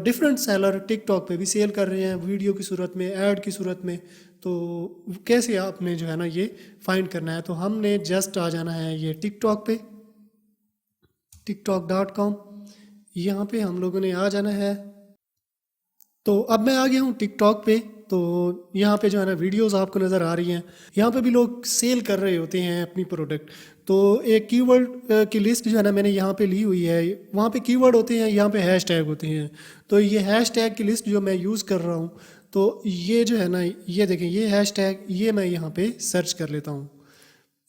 different seller TikTok पे भी सेल कर रहे हैं वीडियो की सूरत में, ऐड की सूरत में। तो कैसे आपने जो है ना ये फाइंड करना है, तो हमने जस्ट आ जाना है ये टिकटॉक पे, tiktok.com, यहाँ पे हम लोगों ने आ जाना है। तो अब मैं आ गया हूँ टिकटॉक पे। तो यहाँ पे जो है ना वीडियोस आपको नज़र आ रही हैं, यहाँ पे भी लोग सेल कर रहे होते हैं अपनी प्रोडक्ट। तो एक कीवर्ड की लिस्ट जो है ना मैंने यहाँ पे ली हुई है, वहाँ पे कीवर्ड होते हैं, यहाँ पे हैशटैग होते हैं। तो ये हैशटैग की लिस्ट जो मैं यूज़ कर रहा हूँ, तो ये जो है ना, ये देखें ये हैशटैग, ये मैं यहाँ पे सर्च कर लेता हूँ।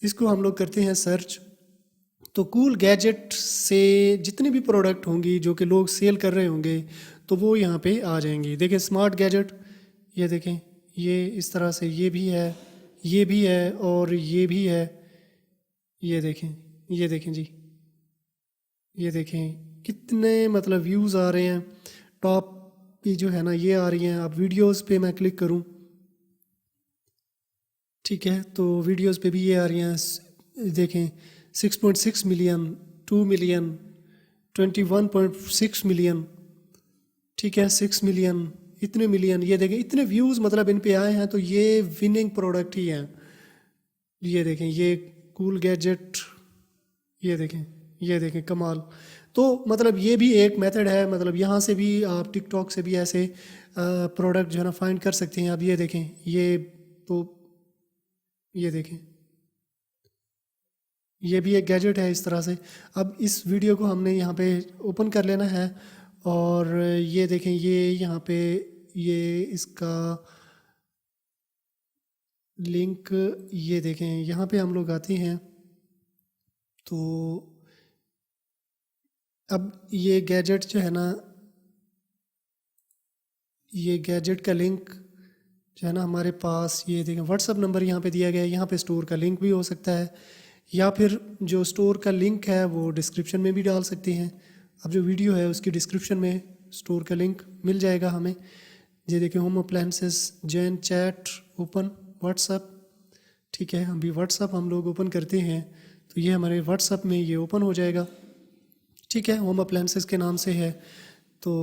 इसको हम लोग करते हैं सर्च। तो कूल गैजेट से जितनी भी प्रोडक्ट होंगी जो कि लोग सेल कर रहे होंगे तो वो यहाँ पे आ जाएंगी। देखें स्मार्ट गैजेट, ये देखें ये इस तरह से, ये भी है, ये भी है और ये भी है। ये देखें, ये देखें जी, ये देखें कितने मतलब व्यूज़ आ रहे हैं। टॉप भी जो है ना ये आ रही हैं। अब वीडियोस पे मैं क्लिक करूं, ठीक है, तो वीडियोस पे भी ये आ रही हैं। देखें 6.6 मिलियन, 2 मिलियन, 21.6 मिलियन, ठीक है, 6 मिलियन, इतने मिलियन, ये देखें इतने व्यूज़ मतलब इन पे आए हैं। तो ये विनिंग प्रोडक्ट ही हैं। ये देखें ये कूल गैजेट, ये देखें, ये देखें कमाल। तो मतलब ये भी एक मेथड है, मतलब यहाँ से भी आप टिकटॉक से भी ऐसे प्रोडक्ट जो है ना फाइंड कर सकते हैं। अब ये देखें ये, तो ये देखें ये भी एक गैजेट है इस तरह से। अब इस वीडियो को हमने यहाँ पे ओपन कर लेना है और ये देखें ये यहाँ पे ये इसका लिंक, ये देखें यहाँ पे हम लोग आते हैं। तो अब ये गैजेट जो है ना, ये गैजेट का लिंक जो है ना हमारे पास, ये देखें व्हाट्सअप नंबर यहाँ पे दिया गया है। यहाँ पे स्टोर का लिंक भी हो सकता है, या फिर जो स्टोर का लिंक है वो डिस्क्रिप्शन में भी डाल सकते हैं। अब जो वीडियो है उसकी डिस्क्रिप्शन में स्टोर का लिंक मिल जाएगा हमें। ये देखें होम अप्लायंसेस, जैन चैट, ओपन व्हाट्सअप, ठीक है, अभी व्हाट्सअप हम लोग ओपन करते हैं तो ये हमारे व्हाट्सअप में ये ओपन हो जाएगा, ठीक है, होम अप्लायंसेस के नाम से है। तो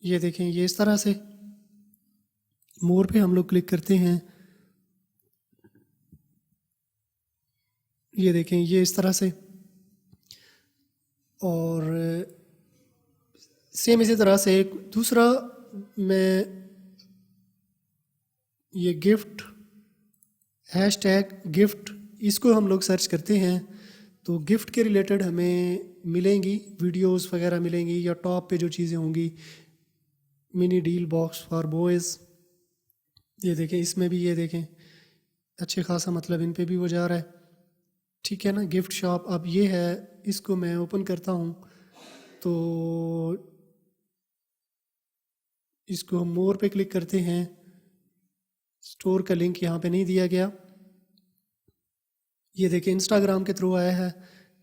ये देखें ये इस तरह से, मोर पे हम लोग क्लिक करते हैं, ये देखें ये इस तरह से। और सेम इसी तरह से एक दूसरा, मैं ये गिफ्ट, हैशटैग गिफ्ट, इसको हम लोग सर्च करते हैं तो गिफ्ट के रिलेटेड हमें मिलेंगी वीडियोस वगैरह मिलेंगी, या टॉप पे जो चीज़ें होंगी, mini deal box for boys, ये देखें इसमें भी, ये देखें अच्छे खासा मतलब इन पे भी वो जा रहा है, ठीक है ना, गिफ्ट शॉप। अब ये है, इसको मैं ओपन करता हूँ तो इसको हम मोर पे क्लिक करते हैं। स्टोर का लिंक यहाँ पे नहीं दिया गया, ये देखिए इंस्टाग्राम के थ्रू आया है।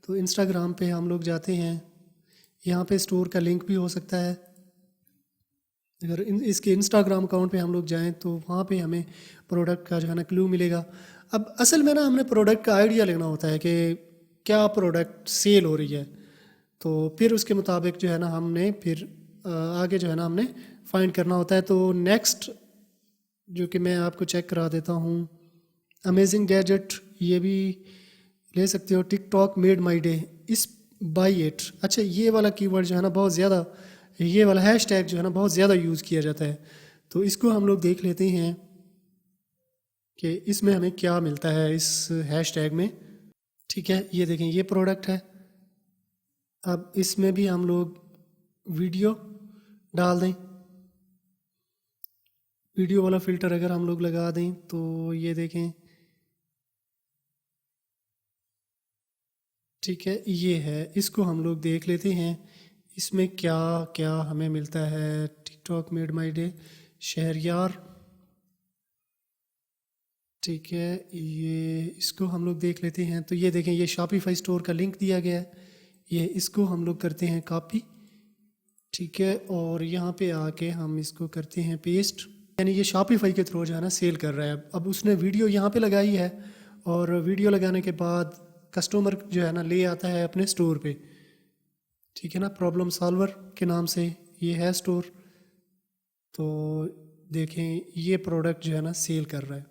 तो इंस्टाग्राम पे हम लोग जाते हैं, यहाँ पे स्टोर का लिंक भी हो सकता है। अगर इसके इंस्टाग्राम अकाउंट पे हम लोग जाएं तो वहाँ पे हमें प्रोडक्ट का जो है ना क्लू मिलेगा। अब असल में ना हमने प्रोडक्ट का आइडिया लेना होता है कि क्या प्रोडक्ट सेल हो रही है, तो फिर उसके मुताबिक जो है ना हमने फिर आगे जो है ना हमने फाइंड करना होता है। तो नेक्स्ट जो कि मैं आपको चेक करा देता हूँ, अमेजिंग गैजेट, ये भी ले सकते हो। टिकटॉक मेड माई डे, इस बाई इट। अच्छा, ये वाला कीवर्ड जो है ना बहुत ज़्यादा, ये वाला हैशटैग जो है ना बहुत ज़्यादा यूज़ किया जाता है। तो इसको हम लोग देख लेते हैं कि इसमें हमें क्या मिलता है इस हैशटैग में। ठीक है, ये देखें ये प्रोडक्ट है। अब इसमें भी हम लोग वीडियो डाल दें, वीडियो वाला फ़िल्टर अगर हम लोग लगा दें तो ये देखें, ठीक है ये है। इसको हम लोग देख लेते हैं इसमें क्या क्या हमें मिलता है। TikTok made my day, Shahryar, ठीक है ये इसको हम लोग देख लेते हैं। तो ये देखें ये शॉपिफाई स्टोर का लिंक दिया गया है, ये इसको हम लोग करते हैं कॉपी, ठीक है, और यहाँ पे आके हम इसको करते हैं पेस्ट। यानी ये शॉपिफाई के थ्रू जो है ना सेल कर रहा है। अब उसने वीडियो यहाँ पे लगाई है और वीडियो लगाने के बाद कस्टमर जो है ना ले आता है अपने स्टोर पे, ठीक है ना, प्रॉब्लम सॉल्वर के नाम से ये है स्टोर। तो देखें ये प्रोडक्ट जो है ना सेल कर रहा है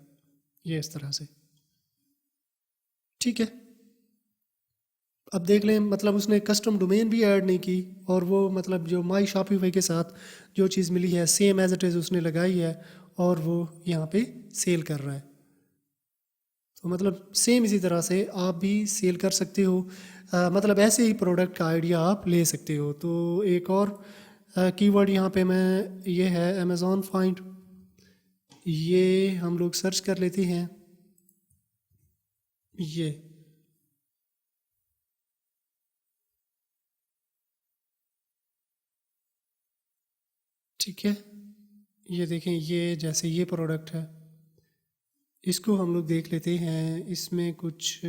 ये इस तरह से, ठीक है। अब देख लें मतलब उसने कस्टम डोमेन भी ऐड नहीं की और वो मतलब जो माई शॉपिफाई के साथ जो चीज़ मिली है सेम एज इट इज़ उसने लगाई है और वो यहाँ पे सेल कर रहा है। तो मतलब सेम इसी तरह से आप भी सेल कर सकते हो। मतलब ऐसे ही प्रोडक्ट का आइडिया आप ले सकते हो। तो एक और कीवर्ड यहाँ पे मैं, ये है अमेज़ॉन फाइंड, ये हम लोग सर्च कर लेते हैं। ये ठीक है, ये देखें ये जैसे ये प्रोडक्ट है, इसको हम लोग देख लेते हैं। इसमें कुछ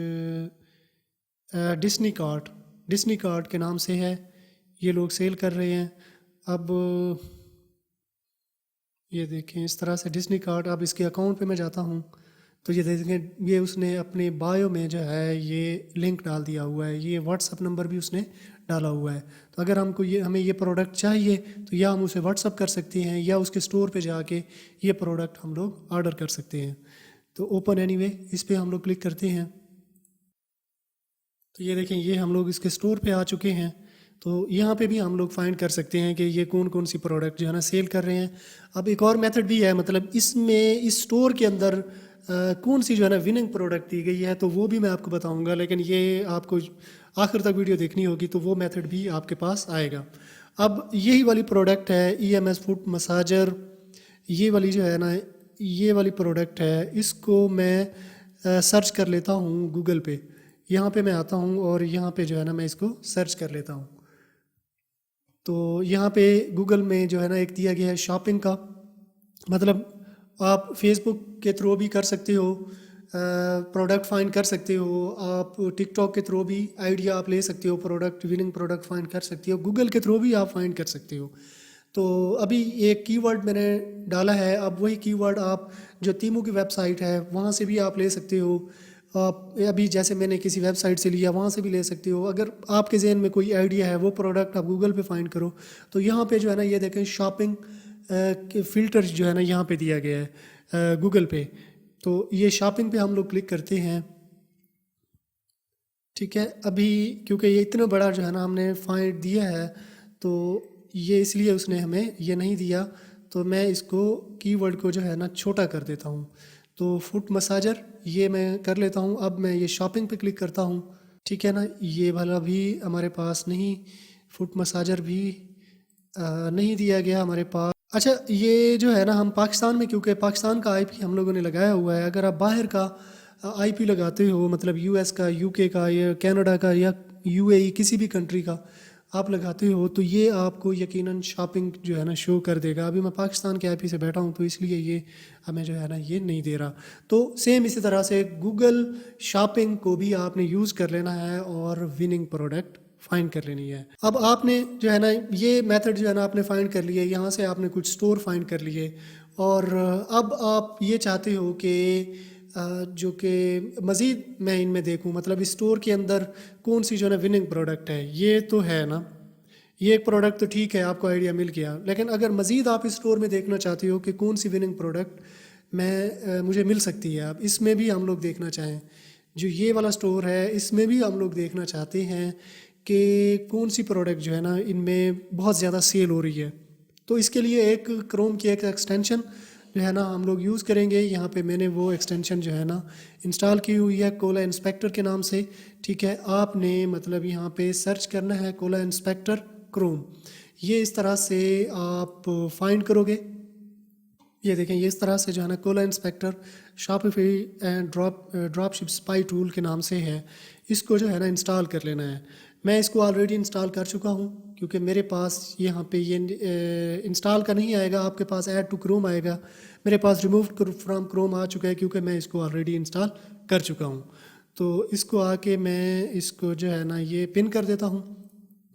डिस्नी कार्ट, डिस्नी कार्ट के नाम से है, ये लोग सेल कर रहे हैं। अब ये देखें इस तरह से डिस्नी कार्ट। अब इसके अकाउंट पे मैं जाता हूँ तो ये देखें ये उसने अपने बायो में जो है ये लिंक डाल दिया हुआ है, ये व्हाट्सअप नंबर भी उसने डाला हुआ है। तो अगर हमको ये हमें ये प्रोडक्ट चाहिए तो या हम उसे व्हाट्सअप कर सकते हैं या उसके स्टोर पे जाके ये प्रोडक्ट हम लोग ऑर्डर कर सकते हैं। तो ओपन एनीवे इस पर हम लोग क्लिक करते हैं तो ये देखें ये हम लोग इसके स्टोर पे आ चुके हैं। तो यहाँ पे भी हम लोग फाइंड कर सकते हैं कि ये कौन कौन सी प्रोडक्ट जो है ना सेल कर रहे हैं। अब एक और मेथड भी है, मतलब इसमें इस स्टोर के अंदर कौन सी जो है ना विनिंग प्रोडक्ट दी गई है तो वो भी मैं आपको बताऊंगा, लेकिन ये आपको आखिर तक वीडियो देखनी होगी तो वो मेथड भी आपके पास आएगा। अब यही वाली प्रोडक्ट है EMS फुट मसाजर, ये वाली जो है ना ये वाली प्रोडक्ट है, इसको मैं सर्च कर लेता हूँ गूगल पे। यहाँ पे मैं आता हूँ और यहाँ पे जो है ना मैं इसको सर्च कर लेता हूँ। तो यहाँ पे गूगल में जो है ना एक दिया गया है शॉपिंग का, मतलब आप फेसबुक के थ्रू भी कर सकते हो, प्रोडक्ट फाइंड कर सकते हो, आप टिकटॉक के थ्रू भी आइडिया आप ले सकते हो, प्रोडक्ट विनिंग प्रोडक्ट फाइंड कर सकते हो, गूगल के थ्रू भी आप फाइंड कर सकते हो। तो अभी एक कीवर्ड मैंने डाला है, अब वही कीवर्ड आप जो तीमू की वेबसाइट है वहाँ से भी आप ले सकते हो। आप अभी जैसे मैंने किसी वेबसाइट से लिया वहाँ से भी ले सकते हो। अगर आपके जहन में कोई आइडिया है वो प्रोडक्ट आप गूगल पे फाइंड करो। तो यहाँ पे जो है ना ये देखें शॉपिंग के फ़िल्टर जो है ना यहाँ पे दिया गया है गूगल पे। तो ये शॉपिंग पे हम लोग क्लिक करते हैं, ठीक है। अभी क्योंकि ये इतना बड़ा जो है ना हमने फाइंड दिया है तो ये इसलिए उसने हमें ये नहीं दिया, तो मैं इसको कीवर्ड को जो है ना छोटा कर देता हूँ। तो फुट मसाजर ये मैं कर लेता हूँ। अब मैं ये शॉपिंग पे क्लिक करता हूँ, ठीक है ना, ये वाला भी हमारे पास नहीं, फुट मसाजर भी नहीं दिया गया हमारे पास। अच्छा ये जो है ना हम पाकिस्तान में, क्योंकि पाकिस्तान का IP हम लोगों ने लगाया हुआ है, अगर आप बाहर का IP लगाते हो मतलब US का, UK का या कनाडा का या UAE किसी भी कंट्री का आप लगाते हो तो ये आपको यकीनन शॉपिंग जो है ना शो कर देगा। अभी मैं पाकिस्तान के IP से बैठा हूँ तो इसलिए ये हमें जो है ना ये नहीं दे रहा। तो सेम इसी तरह से गूगल शॉपिंग को भी आपने यूज़ कर लेना है और विनिंग प्रोडक्ट فائنڈ کر لینی ہے. اب آپ نے جو ہے نا یہ میتھڈ جو ہے نا آپ نے فائنڈ کر لیے, یہاں سے آپ نے کچھ اسٹور فائنڈ کر لیے, اور اب آپ یہ چاہتے ہو کہ جو کہ مزید میں ان میں دیکھوں, مطلب اس اسٹور کے اندر کون سی جو ہے نا وننگ پروڈکٹ ہے. یہ تو ہے نا, یہ ایک پروڈکٹ تو ٹھیک ہے, آپ کو آئیڈیا مل گیا, لیکن اگر مزید آپ اس اسٹور میں دیکھنا چاہتے ہو کہ کون سی وننگ پروڈکٹ مجھے مل سکتی ہے, اب اس میں بھی ہم لوگ دیکھنا چاہیں, جو یہ والا اسٹور ہے اس میں بھی ہم لوگ دیکھنا چاہتے ہیں کہ کون سی پروڈکٹ جو ہے نا ان میں بہت زیادہ سیل ہو رہی ہے. تو اس کے لیے ایک کروم کی ایک ایکسٹینشن جو ہے نا ہم لوگ یوز کریں گے. یہاں پہ میں نے وہ ایکسٹینشن جو ہے نا انسٹال کی ہوئی ہے کولا انسپیکٹر کے نام سے. ٹھیک ہے, آپ نے مطلب یہاں پہ سرچ کرنا ہے کولا انسپیکٹر کروم. یہ اس طرح سے آپ فائنڈ کرو گے. یہ دیکھیں, یہ اس طرح سے جو ہے نا Koala Inspector Shopify and drop ship spy tool کے نام سے ہے. اس کو جو ہے نا انسٹال کر لینا ہے. میں اس کو آلریڈی انسٹال کر چکا ہوں, کیونکہ میرے پاس یہاں پہ یہ انسٹال کا نہیں آئے گا, آپ کے پاس ایڈ ٹو کروم آئے گا. میرے پاس ریموو فرام کروم آ چکا ہے کیونکہ میں اس کو آلریڈی انسٹال کر چکا ہوں. تو اس کو آ کے میں اس کو جو ہے نا یہ پن کر دیتا ہوں.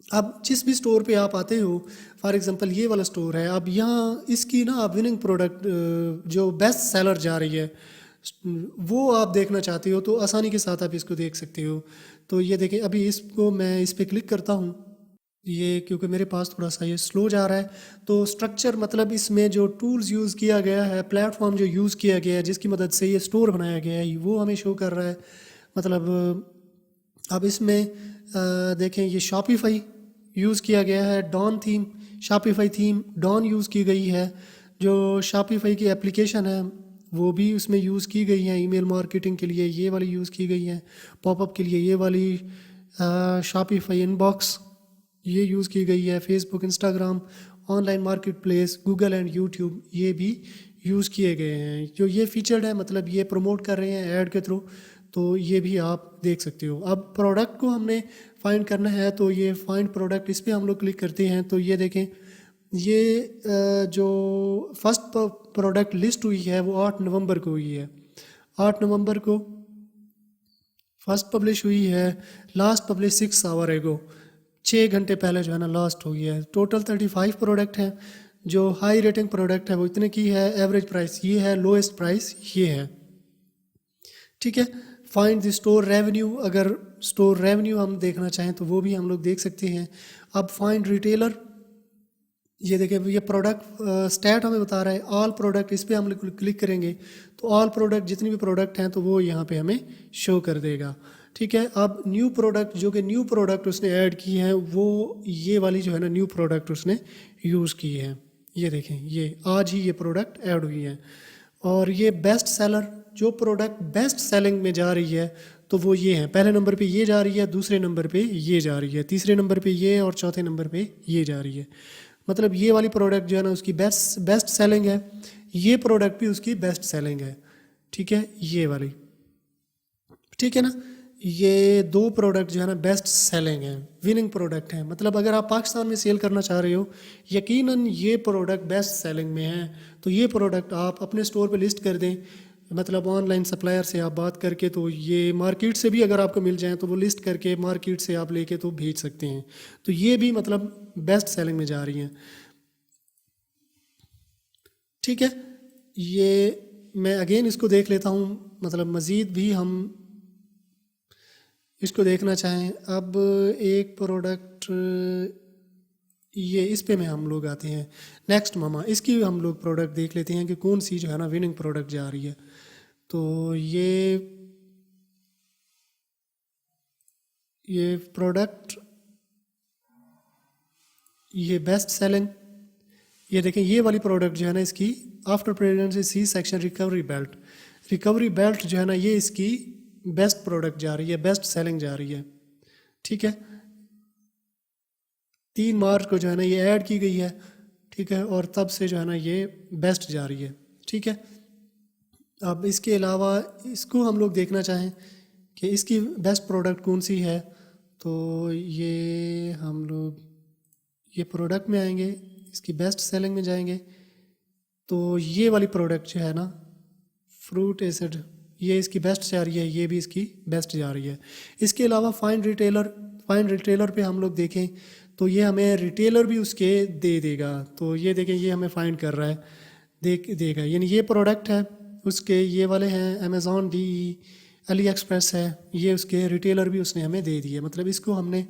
اب جس بھی اسٹور پہ آپ آتے ہو, فار ایگزامپل یہ والا اسٹور ہے, اب یہاں اس کی نا آپ وننگ پروڈکٹ جو بیسٹ سیلر جا رہی ہے وہ آپ دیکھنا چاہتے ہو تو آسانی کے ساتھ آپ اس کو دیکھ سکتے ہو. تو یہ دیکھیں, ابھی اس کو میں اس پہ کلک کرتا ہوں, یہ کیونکہ میرے پاس تھوڑا سا یہ سلو جا رہا ہے. تو اسٹرکچر مطلب اس میں جو ٹولز یوز کیا گیا ہے, پلیٹ فارم جو یوز کیا گیا ہے جس کی مدد سے یہ اسٹور بنایا گیا ہے, وہ ہمیں شو کر رہا ہے. مطلب اب اس میں دیکھیں یہ شاپیفائی یوز کیا گیا ہے, Dawn theme, Shopify theme Dawn use کی گئی ہے. جو شاپیفائی کی اپلیکیشن ہے وہ بھی اس میں یوز کی گئی ہیں, ای میل مارکیٹنگ کے لیے یہ والی یوز کی گئی ہیں, پاپ اپ کے لیے یہ والی شاپیفائی ان باکس یہ یوز کی گئی ہے, Facebook, Instagram, online marketplace, Google and YouTube یہ بھی یوز کیے گئے ہیں. جو یہ فیچرڈ ہے مطلب یہ پروموٹ کر رہے ہیں ایڈ کے تھرو, تو یہ بھی آپ دیکھ سکتے ہو. اب پروڈکٹ کو ہم نے فائنڈ کرنا ہے, تو یہ فائنڈ پروڈکٹ اس پہ ہم لوگ کلک کرتے ہیں. تو یہ دیکھیں, یہ جو فرسٹ پروڈکٹ لسٹ ہوئی ہے وہ 8 نومبر کو ہوئی ہے. 8 نومبر کو فرسٹ پبلش ہوئی ہے, لاسٹ پبلش 6 آور ایگو, 6 گھنٹے پہلے جو ہے نا لاسٹ ہوئی ہے. ٹوٹل 35 پروڈکٹ ہیں. جو ہائی ریٹنگ پروڈکٹ ہے وہ اتنے کی ہے, ایوریج پرائس یہ ہے, لویسٹ پرائس یہ ہے. ٹھیک ہے, فائنڈ دی اسٹور ریونیو, اگر اسٹور ریونیو ہم دیکھنا چاہیں تو وہ بھی ہم لوگ دیکھ سکتے ہیں. اب فائنڈ ریٹیلر, یہ دیکھیں یہ پروڈکٹ اسٹیٹ ہمیں بتا رہا ہے آل پروڈکٹ, اس پہ ہم کلک کریں گے تو آل پروڈکٹ جتنی بھی پروڈکٹ ہیں تو وہ یہاں پہ ہمیں شو کر دے گا. ٹھیک ہے, اب نیو پروڈکٹ, جو کہ نیو پروڈکٹ اس نے ایڈ کی ہیں وہ یہ والی جو ہے نا نیو پروڈکٹ اس نے یوز کی ہے. یہ دیکھیں, یہ آج ہی یہ پروڈکٹ ایڈ ہوئی ہے. اور یہ بیسٹ سیلر, جو پروڈکٹ بیسٹ سیلنگ میں جا رہی ہے تو وہ یہ ہے. پہلے نمبر پہ یہ جا رہی ہے, دوسرے نمبر پہ یہ جا رہی ہے, تیسرے نمبر پہ یہ, اور چوتھے نمبر پہ یہ جا رہی ہے. مطلب یہ والی پروڈکٹ جو ہے نا اس کی بیسٹ سیلنگ ہے, یہ پروڈکٹ بھی اس کی بیسٹ سیلنگ ہے. ٹھیک ہے, یہ والی, ٹھیک ہے نا, یہ 2 پروڈکٹ جو ہے نا بیسٹ سیلنگ ہیں, وننگ پروڈکٹ ہیں. مطلب اگر آپ پاکستان میں سیل کرنا چاہ رہے ہو, یقیناً یہ پروڈکٹ بیسٹ سیلنگ میں ہیں, تو یہ پروڈکٹ آپ اپنے اسٹور پہ لسٹ کر دیں. مطلب آن لائن سپلائر سے آپ بات کر کے, تو یہ مارکیٹ سے بھی اگر آپ کو مل جائیں تو وہ لسٹ کر کے مارکیٹ سے آپ لے کے تو بھیج سکتے ہیں. تو یہ بھی مطلب بیسٹ سیلنگ میں جا رہی ہیں. ٹھیک ہے, یہ میں اگین اس کو دیکھ لیتا ہوں, مطلب مزید بھی ہم اس کو دیکھنا چاہیں. اب ایک پروڈکٹ یہ اس پہ میں ہم لوگ آتے ہیں نیکسٹ ماما, اس کی ہم لوگ پروڈکٹ دیکھ لیتے ہیں کہ کون سی جو ہے نا وننگ پروڈکٹ جا رہی ہے. تو یہ پروڈکٹ یہ بیسٹ سیلنگ, یہ دیکھیں یہ والی پروڈکٹ جو ہے نا اس کی after pregnancy C section recovery belt جو ہے نا یہ اس کی بیسٹ پروڈکٹ جا رہی ہے, بیسٹ سیلنگ جا رہی ہے. ٹھیک ہے, 3 مارچ کو جو ہے نا یہ ایڈ کی گئی ہے. ٹھیک ہے, اور تب سے جو ہے نا یہ بیسٹ جا رہی ہے. ٹھیک ہے, اب اس کے علاوہ اس کو ہم لوگ دیکھنا چاہیں کہ اس کی بیسٹ پروڈکٹ کون سی ہے, تو یہ ہم لوگ یہ پروڈکٹ میں آئیں گے, اس کی بیسٹ سیلنگ میں جائیں گے. تو یہ والی پروڈکٹ جو ہے نا فروٹ ایسڈ, یہ اس کی بیسٹ جا رہی ہے, یہ بھی اس کی بیسٹ جا رہی ہے. اس کے علاوہ فائنڈ ریٹیلر, فائنڈ ریٹیلر پہ ہم لوگ دیکھیں تو یہ ہمیں ریٹیلر بھی اس کے دے دے گا. تو یہ دیکھیں یہ ہمیں فائنڈ کر رہا ہے دے گا. یعنی یہ پروڈکٹ ہے اس کے یہ والے ہیں امیزون ڈی علی ایکسپریس ہے, یہ اس کے ریٹیلر بھی اس نے ہمیں دے دیے. مطلب اس کو ہم نے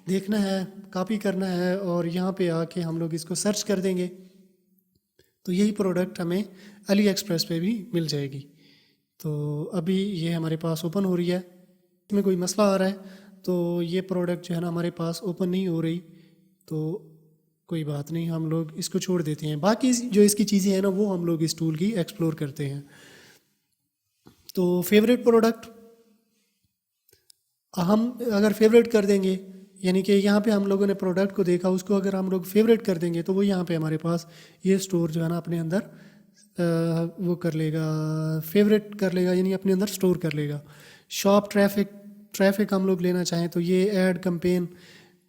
دیکھنا ہے, کاپی کرنا ہے اور یہاں پہ آ کے ہم لوگ اس کو سرچ کر دیں گے تو یہی پروڈکٹ ہمیں علی ایکسپریس پہ بھی مل جائے گی. تو ابھی یہ ہمارے پاس اوپن ہو رہی ہے, اس میں کوئی مسئلہ آ رہا ہے تو یہ پروڈکٹ جو ہے نا ہمارے پاس اوپن نہیں ہو رہی, تو کوئی بات نہیں, ہم لوگ اس کو چھوڑ دیتے ہیں. باقی جو اس کی چیزیں ہیں نا وہ ہم لوگ اس ٹول کی ایکسپلور کرتے ہیں. تو فیوریٹ پروڈکٹ ہم اگر فیوریٹ کر دیں گے, یعنی کہ یہاں پہ ہم لوگوں نے پروڈکٹ کو دیکھا, اس کو اگر ہم لوگ فیوریٹ کر دیں گے تو وہ یہاں پہ ہمارے پاس یہ اسٹور جو ہے نا اپنے اندر وہ کر لے گا, فیوریٹ کر لے گا, یعنی اپنے اندر اسٹور کر لے گا. شاپ ٹریفک ہم لوگ لینا چاہیں تو یہ ایڈ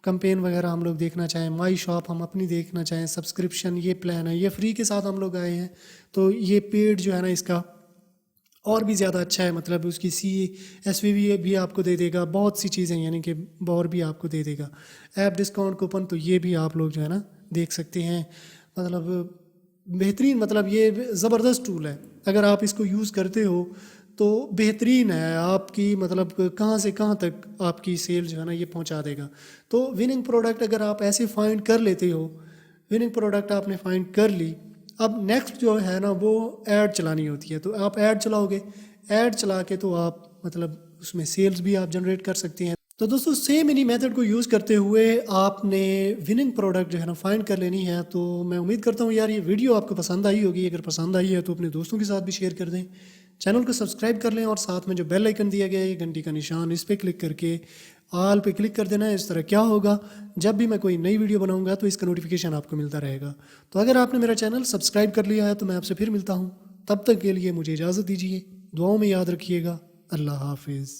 کمپین وغیرہ ہم لوگ دیکھنا چاہیں, مائی شاپ ہم اپنی دیکھنا چاہیں, سبسکرپشن یہ پلان ہے, یہ فری کے ساتھ ہم لوگ آئے ہیں تو یہ پیڈ جو ہے نا اس کا اور بھی زیادہ اچھا ہے. مطلب اس کی SVV بھی آپ کو دے دے گا, بہت سی چیزیں یعنی کہ اور بھی آپ کو دے دے گا. ایپ ڈسکاؤنٹ کوپن تو یہ بھی آپ لوگ جو ہے نا دیکھ سکتے ہیں. مطلب بہترین, مطلب یہ زبردست ٹول ہے, اگر آپ اس کو یوز کرتے ہو تو بہترین ہے آپ کی. مطلب کہاں سے کہاں تک آپ کی سیل جو ہے نا یہ پہنچا دے گا. تو وننگ پروڈکٹ اگر آپ ایسے فائنڈ کر لیتے ہو, وننگ پروڈکٹ آپ نے فائنڈ کر لی, اب نیکسٹ جو ہے نا وہ ایڈ چلانی ہوتی ہے. تو آپ ایڈ چلاؤ گے, ایڈ چلا کے تو آپ مطلب اس میں سیلز بھی آپ جنریٹ کر سکتے ہیں. تو دوستو سیم انہی میتھڈ کو یوز کرتے ہوئے آپ نے وننگ پروڈکٹ جو ہے نا فائنڈ کر لینی ہے. تو میں امید کرتا ہوں یار یہ ویڈیو آپ کو پسند آئی ہوگی, اگر پسند آئی ہے تو اپنے دوستوں کے ساتھ بھی شیئر کر دیں, چینل کو سبسکرائب کر لیں اور ساتھ میں جو بیل آئیکن دیا گیا ہے گھنٹی کا نشان, اس پہ کلک کر کے آل پہ کلک کر دینا ہے. اس طرح کیا ہوگا جب بھی میں کوئی نئی ویڈیو بناؤں گا تو اس کا نوٹیفیکیشن آپ کو ملتا رہے گا. تو اگر آپ نے میرا چینل سبسکرائب کر لیا ہے تو میں آپ سے پھر ملتا ہوں, تب تک کے لیے مجھے اجازت دیجیے, دعاؤں میں یاد رکھیے گا. اللہ حافظ.